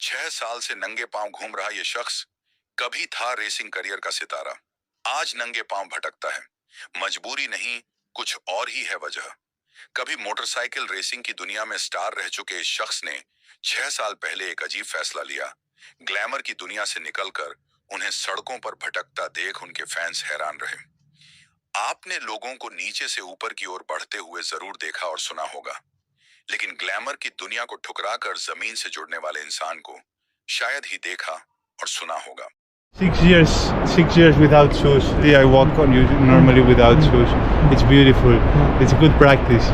6 साल से नंगे पांव घूम रहा ये शख्स कभी था रेसिंग करियर का सितारा। आज नंगे पांव भटकता है। मजबूरी नहीं, कुछ और ही है वजह। कभी मोटरसाइकिल रेसिंग की दुनिया में स्टार रह चुके इस शख्स ने 6 साल पहले एक अजीब फैसला लिया। ग्लैमर की दुनिया से निकलकर उन्हें सड़कों पर भटकता देख उनके फैंस हैरान रहे। आपने लोगों को नीचे से ऊपर की ओर बढ़ते हुए जरूर देखा और सुना होगा, लेकिन ग्लैमर की दुनिया को ठुकराकर जमीन से जुड़ने वाले इंसान को शायद ही देखा और सुना होगा। 6 years, 6 years without shoes. I walk on you normally without shoes. It's beautiful. It's a good practice.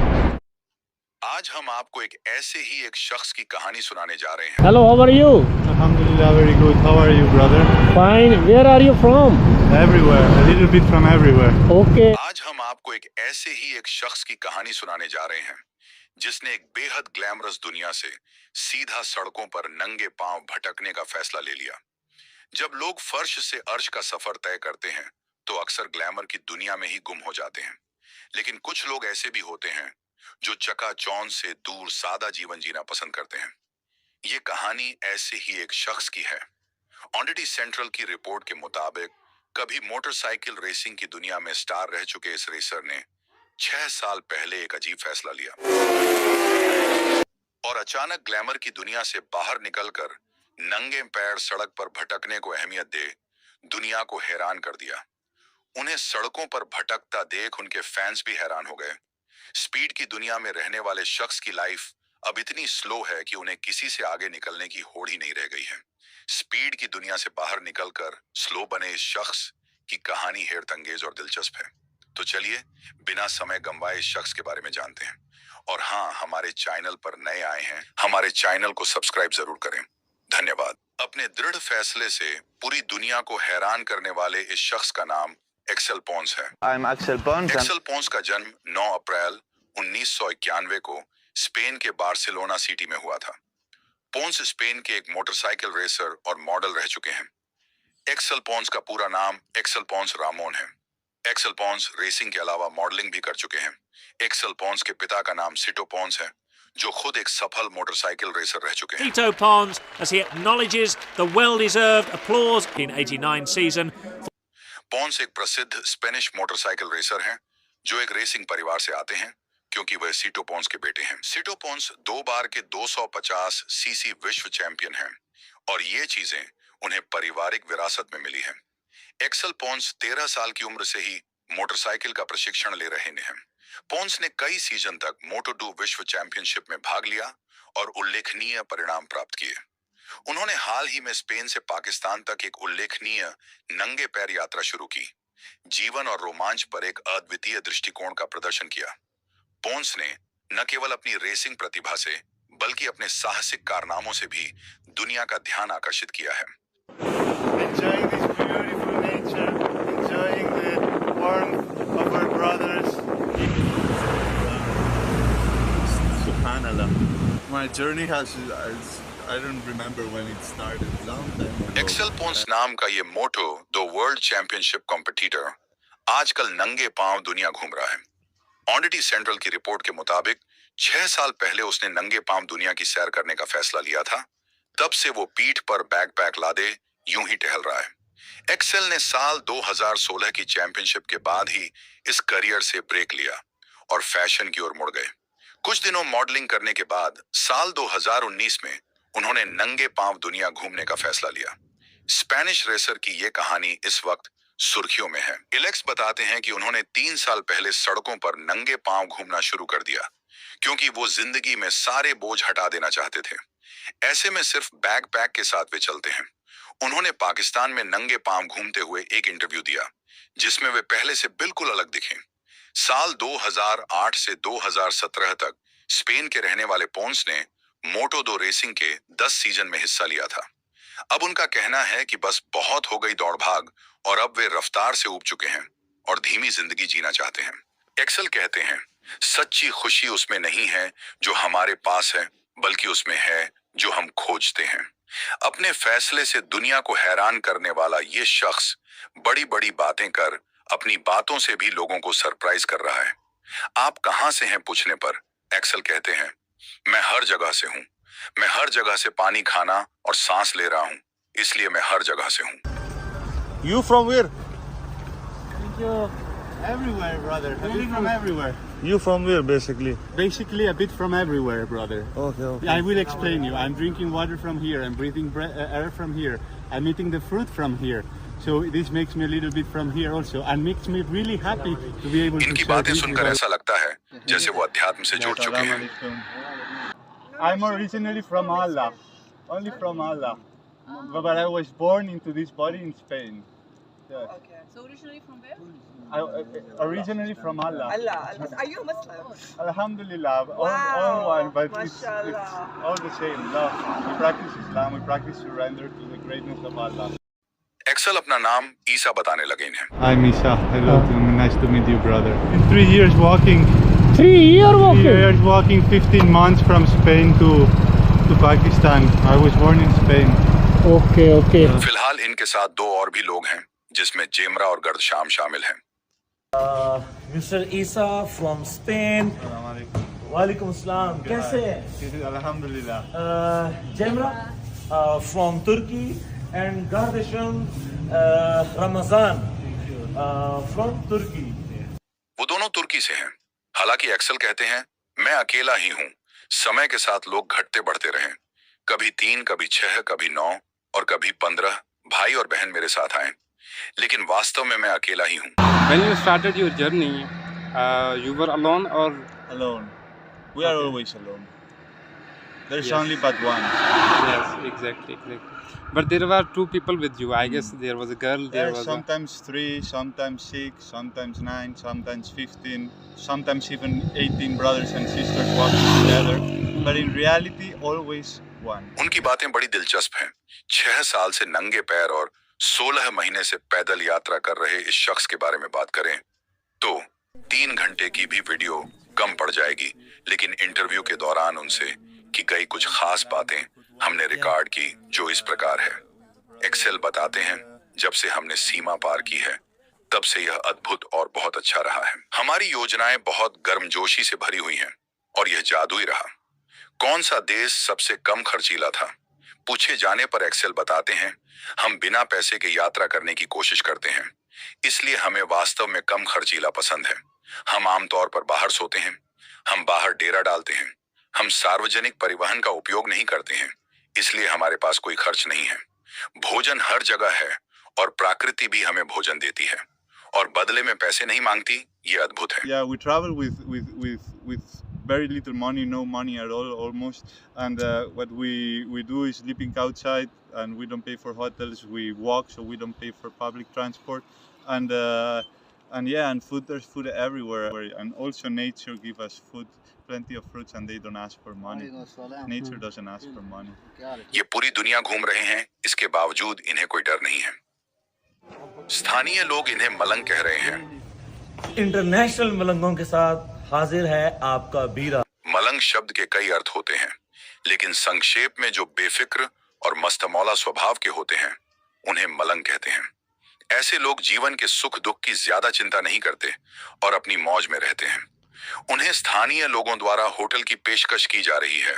आज हम आपको ऐसे ही एक शख्स की कहानी सुनाने जा रहे हैं। Hello, how are you? Alhamdulillah, very good. How are you, brother? Fine. Where are you from? Everywhere, a little bit from everywhere. Okay. आज हम आपको ऐसे ही एक शख्स की कहानी सुनाने जा रहे हैं जिसने एक बेहद ग्लैमरस दुनिया से सीधा सड़कों पर नंगे पांव भटकने का फैसला ले लिया। जब लोग फर्श से अर्श का सफर तय करते हैं तो अक्सर ग्लैमर की दुनिया में ही गुम हो जाते हैं, लेकिन कुछ लोग ऐसे भी होते हैं जो चकाचौंध से दूर सादा जीवन जीना पसंद करते हैं। ये कहानी ऐसे ही एक शख्स की है। ऑडिटी सेंट्रल की रिपोर्ट के मुताबिक कभी मोटरसाइकिल रेसिंग की दुनिया में स्टार रह चुके इस रेसर ने 6 साल पहले एक अजीब फैसला लिया और अचानक ग्लैमर की दुनिया से बाहर निकलकर नंगे पैर सड़क पर भटकने को अहमियत दे दुनिया को हैरान कर दिया। उन्हें सड़कों पर भटकता देख उनके फैंस भी हैरान हो गए। स्पीड की दुनिया में रहने वाले शख्स की लाइफ अब इतनी स्लो है कि उन्हें किसी से आगे निकलने की होड़ ही नहीं रह गई है। स्पीड की दुनिया से बाहर निकलकर स्लो बने इस शख्स की कहानी हैरतअंगेज और दिलचस्प है। तो चलिए बिना समय गंवाए इस शख्स के बारे में जानते हैं। और हाँ, हमारे चैनल पर नए आए हैं, हमारे चैनल को सब्सक्राइब जरूर करें। धन्यवाद। अपने दृढ़ फैसले से पूरी दुनिया को हैरान करने वाले इस शख्स का नाम एक्सेल पोंस है। I'm Axel Pons. Excel Ponce का जन्म 9 अप्रैल 1991 को स्पेन के बार्सिलोना सिटी में हुआ था। पोंस स्पेन के एक मोटरसाइकिल रेसर और मॉडल रह चुके हैं। एक्सेल पोंस का पूरा नाम एक्सेल पोंस रामोन है। एक्सेल पोंस रेसिंग के अलावा मॉडलिंग भी कर चुके हैं। एक्सेल पोंस के पिता का नाम सिटो पोंस है, जो खुद एक सफल मोटरसाइकिल रेसर रह चुके हैं। Tito Pons, as he acknowledges the well-deserved applause in '89 season. Ponce एक प्रसिद्ध स्पेनिश मोटरसाइकिल रेसर हैं, जो एक रेसिंग परिवार से आते हैं क्योंकि वह सिटो पोंस के बेटे हैं। सिटो पोंस 2 बार के 250 सीसी विश्व चैंपियन हैं और ये चीजें उन्हें पारिवारिक विरासत में मिली है। एक्सेल पोंस 13 साल की उम्र से ही मोटरसाइकिल का प्रशिक्षण ले रहे हैं। पोंस ने कई सीजन तक मोटो2 विश्व चैंपियनशिप में भाग लिया और उल्लेखनीय परिणाम प्राप्त किए। उन्होंने हाल ही में स्पेन से पाकिस्तान तक एक उल्लेखनीय नंगे पैर यात्रा शुरू की। जीवन और रोमांच पर एक अद्वितीय दृष्टिकोण का प्रदर्शन किया। पोंस ने न केवल अपनी रेसिंग प्रतिभा से बल्कि अपने साहसिक कारनामों से भी दुनिया का ध्यान आकर्षित किया है। Enjoying this beautiful nature, enjoying the warmth of our brothers. Subhanallah. My journey I don't remember when it started. Long time ago. Axel Pons नाम का ये moto the world championship competitor आजकल नंगे पांव दुनिया घूम रहा है। ऑडिटी सेंट्रल की रिपोर्ट के मुताबिक 6 साल पहले उसने नंगे पांव दुनिया की सैर करने का फैसला लिया था। तब से वो पीठ पर बैकपैक लादे यूं ही टहल रहा है। एक्सेल ने साल 2016 की चैंपियनशिप के बाद ही इस करियर से ब्रेक लिया और फैशन की ओर मुड़ गए। कुछ दिनों मॉडलिंग करने के बाद साल 2019 में उन्होंने नंगे पांव दुनिया घूमने का फैसला लिया। स्पेनिश रेसर की ये कहानी इस वक्त सुर्खियों में है। इलेक्स बताते हैं कि उन्होंने 3 साल पहले सड़कों पर नंगे पांव घूमना शुरू कर दिया क्योंकि वो जिंदगी में सारे बोझ हटा देना चाहते थे। ऐसे में सिर्फ बैकपैक के साथ वे चलते हैं। उन्होंने पाकिस्तान में नंगे पांव घूमते हुए एक इंटरव्यू दिया जिसमें वे पहले से बिल्कुल अलग दिखे। साल 2008 से 2017 तक स्पेन के रहने वाले पोंस ने मोटो2 रेसिंग के 10 सीजन में हिस्सा लिया था। अब उनका कहना है कि बस बहुत हो गई दौड़ भाग और अब वे रफ्तार से ऊब चुके हैं और धीमी जिंदगी जीना चाहते हैं। एक्सेल कहते हैं, सच्ची खुशी उसमें नहीं है जो हमारे पास है, बल्कि उसमें है जो हम खोजते हैं। अपने फैसले से दुनिया को हैरान करने वाला ये शख्स बड़ी बड़ी बातें कर अपनी बातों से भी लोगों को सरप्राइज कर रहा है। आप कहां से हैं पूछने पर एक्सेल कहते हैं, मैं हर जगह से हूं, मैं हर जगह से पानी खाना और सांस ले रहा हूँ, इसलिए मैं हर जगह से हूँ। You from where? Everywhere, brother. A bit from everywhere. You from where, basically? Basically, a bit from everywhere, brother. Okay. I will explain you. I'm drinking water from here. I'm breathing air from here. I'm eating the fruit from here. So this makes me a little bit from here also, and makes me really happy to be able to. इनकी share बातें this सुनकर with ऐसा लगता है जैसे वो अध्यात्म से जुड़ चुके हैं। I'm originally from Allah, only from Allah, but I was born into this body in Spain. Yeah. Okay. So originally from where? Originally from Allah. Allah. Are you a Muslim? Alhamdulillah, all Wow. one, but it's Mashallah. all the same. Love. We practice Islam. We practice surrender to the greatness of Allah. Axel अपना नाम ईसा बताने लगे इन्हें। I'm Isa. Hello. Nice to meet you, brother. In 3 years walking. 3-year walking. 3 years walking. 15 months from Spain to Pakistan. I was born in Spain. Okay, okay. फिलहाल इनके साथ 2 और भी लोग हैं, जिसमें जेमरा और गर्दशाम शामिल हैं। Mr. Isa from Spain. Walaikum Assalam. कैसे हैं? Alhamdulillah. Jemra from Turkey and Gardesham Ramazan from Turkey. वो दोनों तुर्की से हैं। हालांकि एक्सेल कहते हैं, मैं अकेला ही हूँ। समय के साथ लोग घटते बढ़ते रहे, कभी 3, कभी 6, कभी 9 और कभी 15 भाई और बहन मेरे साथ आए, लेकिन वास्तव में मैं अकेला ही हूँ। When you started your journey, you were alone or? Alone. We are always alone. There's only but one. Yes, exactly. But there were 2 people with you. I guess there was a girl. There There's was sometimes 3, sometimes 6, sometimes 9, sometimes 15, sometimes even 18 brothers and sisters walking together. But in reality, always one. उनकी बातें बड़ी दिलचस्प हैं। 6 साल से नंगे पैर और 16 महीने से पैदल यात्रा कर रहे इस शख्स के बारे में बात करें तो 3 घंटे की भी वीडियो कम पड़ जाएगी, लेकिन इंटरव्यू के दौरान उनसे की गई कुछ खास बातें हमने रिकॉर्ड की, जो इस प्रकार है। एक्सेल बताते हैं, जब से हमने सीमा पार की है, तब से यह अद्भुत और बहुत अच्छा रहा है। हमारी योजनाएं बहुत गर्मजोशी से भरी हुई हैं और यह जादुई रहा। कौन सा देश सबसे कम खर्चीला था? पूछे जाने पर एक्सेल बताते हैं, हम बिना पैसे के यात्रा करने की कोशिश करते हैं, इसलिए हमें वास्तव में कम खर्चीला पसंद है। हम आमतौर पर बाहर सोते हैं, हम बाहर डेरा डालते हैं, हम सार्वजनिक परिवहन का उपयोग नहीं करते हैं, इसलिए हमारे पास कोई खर्च नहीं है। भोजन हर जगह है और प्रकृति भी हमें भोजन देती है और बदले में पैसे नहीं मांगती। ये अद्भुत है। Yeah, we travel with very little money, no money at all, almost. And what we do is sleeping outside, and we don't pay for hotels. We walk, so we don't pay for public transport. And yeah, and food. There's food everywhere, and also nature give us food, plenty of fruits, and they don't ask for money. Nature doesn't ask for money. ये पूरी दुनिया घूम रहे हैं, इसके बावजूद इन्हें कोई डर नहीं है। स्थानीय लोग इन्हें मलंग कह रहे हैं। इंटरनेशनल मलंगों के साथ हाजिर है आपका बीरा। मलंग शब्द के कई अर्थ होते हैं, लेकिन संक्षेप में जो बेफिक्र और मस्तमौला स्वभाव के होते हैं, उन्हें मलंग कहते हैं। ऐसे लोग जीवन के सुख दुख की ज्यादा चिंता नहीं करते और अपनी मौज में रहते हैं। उन्हें स्थानीय लोगों द्वारा होटल की पेशकश की जा रही है।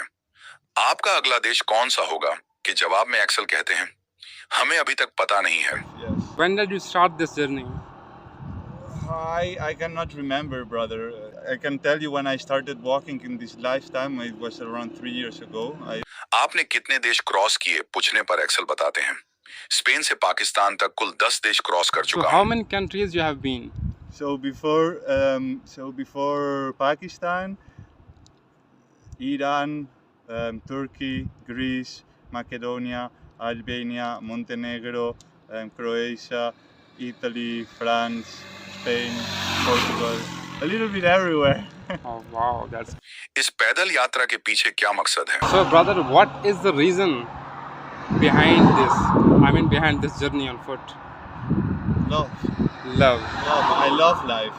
आपका अगला देश कौन सा होगा? के जवाब में एक्सेल कहते हैं, हमें अभी तक पता नहीं है। When did you start this journey? I cannot remember, brother. I can tell you when I started walking in this lifetime. It was around 3 years ago. आपने कितने देश क्रॉस किए पूछने पर एक्सेल बताते हैं, स्पेन से पाकिस्तान तक कुल 10 देश क्रॉस कर So चुका how हूं। many countries you have been? So before Pakistan, Iran, Turkey, Greece, Macedonia, Albania, Montenegro, Croatia, Italy, France, Spain, Portugal, a little bit everywhere. Oh wow, that's. इस पैदल यात्रा के पीछे क्या मकसद है? So brother, what is the reason behind this? I mean, behind this journey on foot? Love. Love. I love life,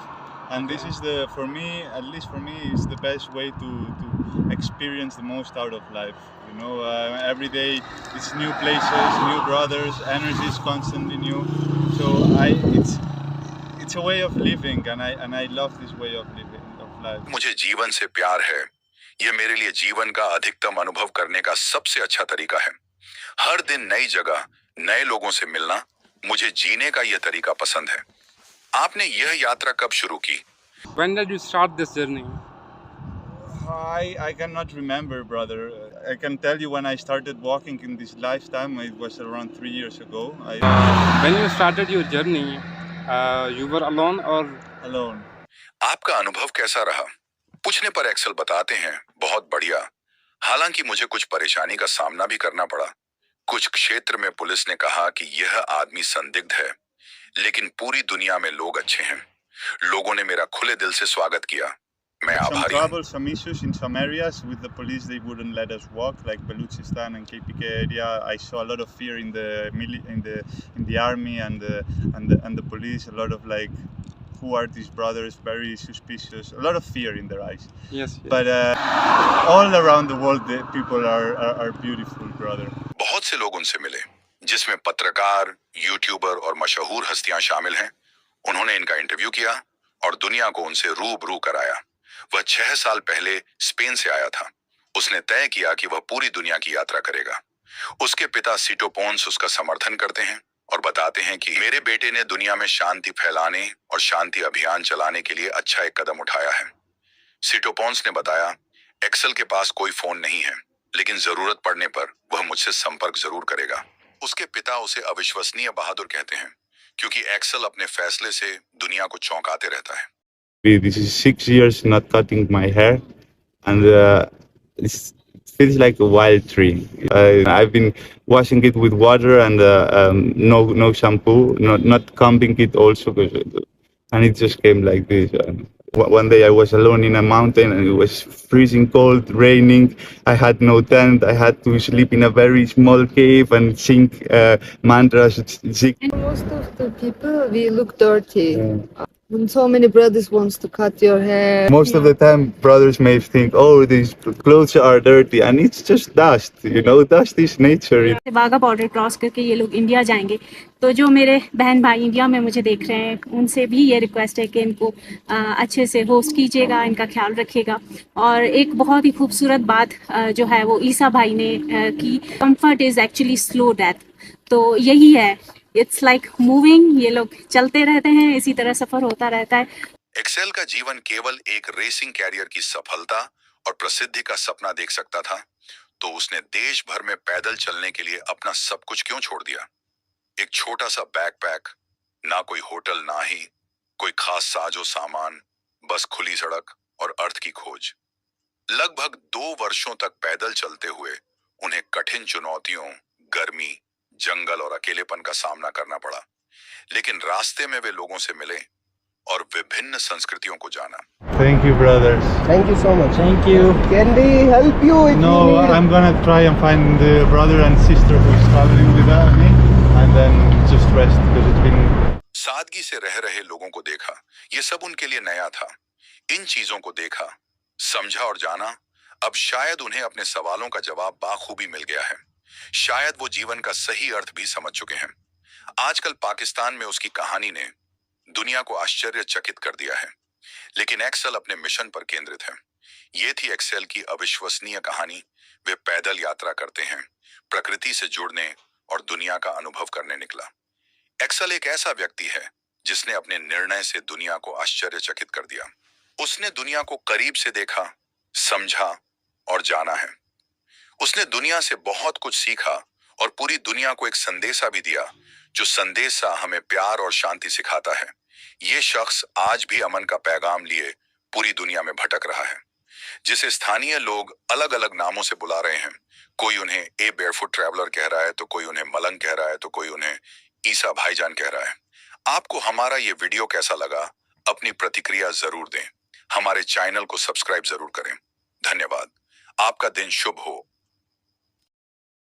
and this is for me, at least for me, is the best way to experience the most out of life. You know, every day it's new places, new brothers, energy is constantly new. So it's a way of living, and I love this way of living of life. मुझे जीवन से प्यार है, ये मेरे लिए जीवन का अधिकतम अनुभव करने का सबसे अच्छा तरीका है। हर दिन नई जगह, नए लोगों से मिलना, मुझे जीने का यह तरीका पसंद है। आपने यह यात्रा कब शुरू की? When did you start this journey? I cannot remember, brother. I can tell you when I started walking in this lifetime. It was around 3 years ago. When you started your journey, you were alone or alone. आपका अनुभव कैसा रहा? पूछने पर Excel बताते हैं, बहुत बढ़िया। हालांकि मुझे कुछ परेशानी का सामना भी करना पड़ा। कुछ क्षेत्र में पुलिस ने कहा कि यह आदमी संदिग्ध है, लेकिन पूरी दुनिया में लोग अच्छे हैं। लोगों ने मेरा खुले दिल से स्वागत किया। मैं Some आभारी हूं। trouble, some issues in some areas with the police. They wouldn't let us walk, like Baluchistan and KPK area. I saw a lot of fear in the army and the police. A lot of like, who are these brothers? Very suspicious. A lot of fear in their eyes. yes. But all around the world, the people are beautiful, brother. बहुत से लोग उनसे मिले, जिसमें पत्रकार, YouTuber और मशहूर हस्तियां शामिल हैं। उन्होंने इनका इंटरव्यू किया और दुनिया को उनसे रूबरू कराया। वह 6 साल पहले स्पेन से आया था। उसने तय किया कि वह पूरी दुनिया की यात्रा करेगा। उसके पिता सीटो पोंस उसका समर्थन करते हैं और बताते हैं कि मेरे बेटे ने दुनिया में शांति फैलाने और शांति अभियान चलाने के लिए अच्छा एक कदम उठाया है। सीटो पोंस ने बताया, एक्सेल के पास कोई फोन नहीं है, लेकिन जरूरत पड़ने पर वह मुझसे संपर्क जरूर करेगा। उसके पिता उसे अविश्वसनीय बहादुर कहते हैं, क्योंकि एक्सेल अपने फैसले से दुनिया को चौंकाते रहता है। This is 6 years not cutting my hair, and it feels like a wild tree. I've been washing it with water and no shampoo, not combing it also, and it just came like this. One day I was alone in a mountain and it was freezing cold, raining. I had no tent. I had to sleep in a very small cave and sing mantras. Most of the people, we look dirty. When so many brothers wants to cut your hair. Most of the time, brothers may think, "Oh, these clothes are dirty," and it's just dust. You know, dust is nature. Wagah border cross करके ये लोग India जाएंगे, तो जो मेरे बहन भाई India में मुझे देख रहे हैं, उनसे भी ये रिक्वेस्ट है कि इनको अच्छे से होस्ट कीजिएगा, इनका ख्याल रखिएगा। और एक बहुत ही खूबसूरत बात जो है वो ईसा भाई ने की, comfort is actually slow death. तो यही है, इट्स लाइक मूविंग, ये लोग चलते रहते हैं, इसी तरह सफर होता रहता है। एक्सेल का जीवन केवल एक रेसिंग कैरियर की सफलता और प्रसिद्धि का सपना देख सकता था, तो उसने देश भर में पैदल चलने के लिए अपना सब कुछ क्यों छोड़ दिया? एक छोटा सा बैकपैक, ना कोई होटल, ना ही कोई खास साजो सामान, बस खुली सड़क और अर्थ की खोज। लगभग 2 वर्षों तक पैदल चलते हुए उन्हें कठिन चुनौतियों, गर्मी, जंगल और अकेलेपन का सामना करना पड़ा, लेकिन रास्ते में वे लोगों से मिले और विभिन्न संस्कृतियों को जाना। Thank you, brothers. Thank you so much. Thank you. Can we help you if No, you need? I'm gonna try and find the brother and sister who's traveling with me, and then just rest because it's been. सादगी से रह रहे लोगों को देखा, ये सब उनके लिए नया था। इन चीजों को देखा, समझा और जाना, अब शायद उन्हें अपने सवालों का जवाब बाखूबी मिल गया है। शायद वो जीवन का सही अर्थ भी समझ चुके हैं। आजकल पाकिस्तान में उसकी कहानी ने दुनिया को आश्चर्यचकित कर दिया है, लेकिन एक्सेल अपने मिशन पर केंद्रित है। ये थी एक्सेल की अविश्वसनीय कहानी। वे पैदल यात्रा करते हैं, प्रकृति से जुड़ने और दुनिया का अनुभव करने निकला। एक्सेल एक ऐसा व्यक्ति है जिसने अपने निर्णय से दुनिया को आश्चर्यचकित कर दिया। उसने दुनिया को करीब से देखा, समझा और जाना है। उसने दुनिया से बहुत कुछ सीखा और पूरी दुनिया को एक संदेशा भी दिया, जो संदेशा हमें प्यार और शांति सिखाता है। ये शख्स आज भी अमन का पैगाम लिए पूरी दुनिया में भटक रहा है, जिसे स्थानीय लोग अलग अलग नामों से बुला रहे हैं। कोई उन्हें ए बेयरफुट ट्रैवलर कह रहा है, तो कोई उन्हें मलंग कह रहा है, तो कोई उन्हें ईसा भाईजान कह रहा है। आपको हमारा ये वीडियो कैसा लगा? अपनी प्रतिक्रिया जरूर दें। हमारे चैनल को सब्सक्राइब जरूर करें। धन्यवाद। आपका दिन शुभ हो।